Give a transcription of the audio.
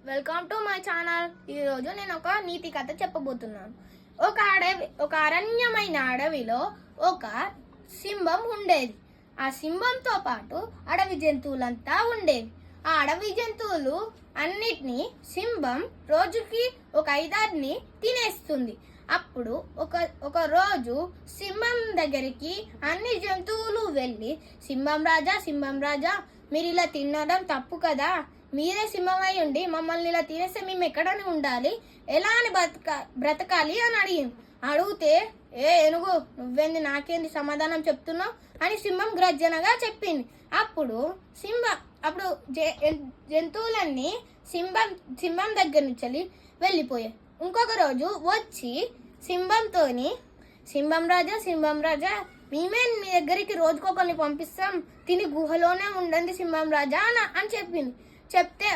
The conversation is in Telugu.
Welcome to my channel. ఈరోజు నేను ఒక నీతి కథ చెప్పబోతున్నాను. ఒక అరణ్యమైన అడవిలో ఒక సింహం ఉండేది. ఆ సింహంతో పాటు అడవి జంతువులంతా ఉండేవి. ఆ అడవి జంతువులు అన్నిటినీ సింహం రోజుకి ఒక 5-6ని తినేస్తుంది. అప్పుడు ఒక రోజు సింహం దగ్గరికి అన్ని జంతువులు వెళ్ళి, సింహం రాజా, మీరు ఇలా తినడం తప్పు కదా, మీరే సింహమై ఉండి మమ్మల్ని ఇలా తినేస్తే మేము ఎక్కడని ఉండాలి, ఎలా అని బ్రతకాలి అని అడిగితే, ఏనుగు నువ్వేంది నాకేంది సమాధానం చెప్తున్నావు అని సింహం గ్రజ్జనగా చెప్పింది. అప్పుడు జంతువులన్నీ సింహం దగ్గర నుంచి వెళ్ళిపోయాయి. ఇంకొక రోజు వచ్చి సింహంతోని, సింహం రాజా మేమే మీ దగ్గరికి రోజుకొకరిని పంపిస్తాం, తిని గుహలోనే ఉండండి సింహం రాజా అని చెప్పింది. చెప్తే